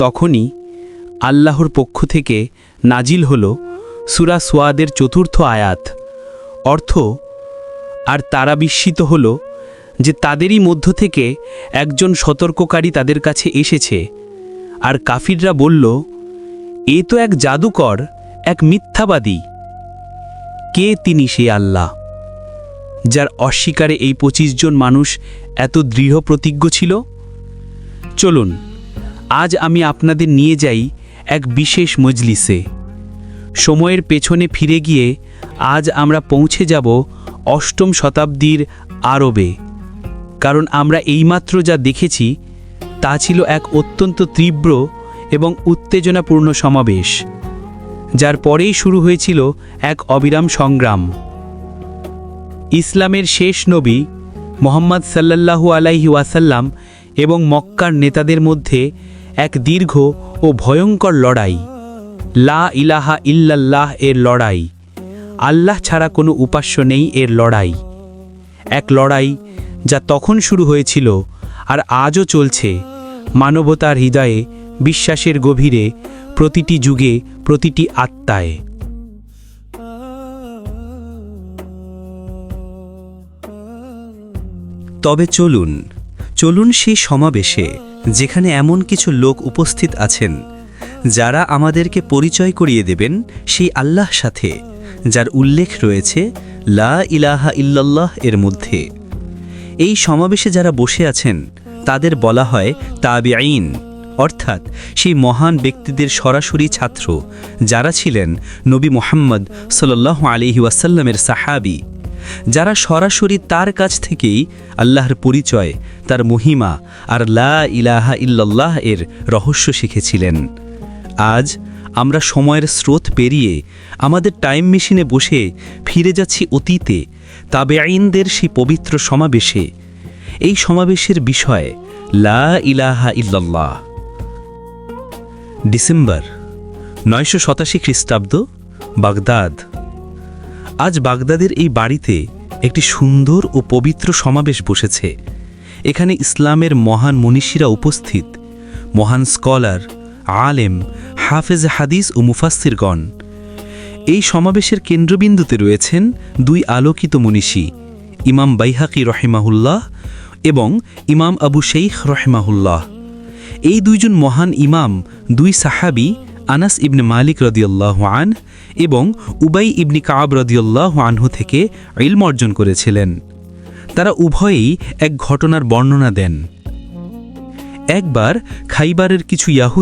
তখনই আল্লাহর পক্ষ থেকে নাজিল হল সূরা সোয়াদের ৪র্থ আয়াত। অর্থ, আর তারা বিস্মিত হল যে তাদেরই মধ্য থেকে একজন সতর্ককারী তাদের কাছে এসেছে। আর কাফিররা বলল, এ তো এক জাদুকর, এক মিথ্যাবাদী। কে তিনি সেই আল্লাহ যার অস্বীকারে এই ২৫ জন মানুষ এত দৃঢ় প্রতিজ্ঞ ছিল? চলুন আজ আমি আপনাদের নিয়ে যাই এক বিশেষ মজলিসে। সময়ের পেছনে ফিরে গিয়ে আজ আমরা পৌঁছে যাব ৮ম শতাব্দীর আরবে। কারণ আমরা এইমাত্র যা দেখেছি তা ছিল এক অত্যন্ত তীব্র এবং উত্তেজনাপূর্ণ সমাবেশ, যার পরেই শুরু হয়েছিল এক অবিরাম সংগ্রাম। ইসলামের শেষ নবী মুহাম্মদ সাল্লাল্লাহু আলাইহি ওয়াসাল্লাম এবং মক্কার নেতাদের মধ্যে এক দীর্ঘ ও ভয়ঙ্কর লড়াই, লা ইলাহা ইল্লাল্লাহ এর লড়াই, আল্লাহ ছাড়া কোনো উপাস্য নেই এর লড়াই। এক লড়াই যা তখন শুরু হয়েছিল আর আজও চলছে মানবতার হৃদয়ে, বিশ্বাসের গভীরে, প্রতিটি যুগে, প্রতিটি আত্মায়। তবে চলুন চলুন সেই সমাবেশে, যেখানে এমন কিছু লোক উপস্থিত আছেন যারা আমাদেরকে পরিচয় করিয়ে দেবেন সেই আল্লাহ সাথে, যার উল্লেখ রয়েছে লা ইলাহা ইল্লাল্লাহ এর মধ্যে। এই সমাবেশে যারা বসে আছেন তাদের বলা হয় তাবিঈন, অর্থাৎ সেই মহান ব্যক্তিদের সরাসরি ছাত্র যারা ছিলেন নবী মুহাম্মদ সাল্লাল্লাহু আলাইহি ওয়াসাল্লামের সাহাবী, যারা সরাসরি তার কাছ থেকেই আল্লাহর পরিচয়, তার মহিমা আর লা ইলাহা ইল্লাল্লাহ এর রহস্য শিখেছিলেন। আজ আমরা সময়ের স্রোত পেরিয়ে আমাদের টাইম মেশিনে বসে ফিরে যাচ্ছি অতীতে, তাবেঈনদের সেই পবিত্র সমাবেশে। এই সমাবেশের বিষয় লা ইলাহা ইল্লাল্লাহ। ডিসেম্বর ৯৮৭ খ্রিস্টাব্দ, বাগদাদ। আজ বাগদাদের এই বাড়িতে একটি সুন্দর ও পবিত্র সমাবেশ বসেছে। এখানে ইসলামের মহান মনীষীরা উপস্থিত, মহান স্কলার, আলেম, হাফেজ হাদিস ও মুফাসসিরগণ। এই সমাবেশের কেন্দ্রবিন্দুতে রয়েছেন দুই আলোকিত মনীষী, ইমাম বাইহাকি রহিমাহুল্লাহ এবং ইমাম আবু শেইখ রহিমাহুল্লাহ। এই দুইজন মহান ইমাম দুই সাহাবী, আনাস ইবনে মালিক রাদিয়াল্লাহু আনহু এবং উবাই ইবনে কাব রাদিয়াল্লাহু আনহু থেকে ইলম অর্জন করেছিলেন। তারা উভয়েই এক ঘটনার বর্ণনা দেন। একবার খাইবারের কিছু ইয়াহুদ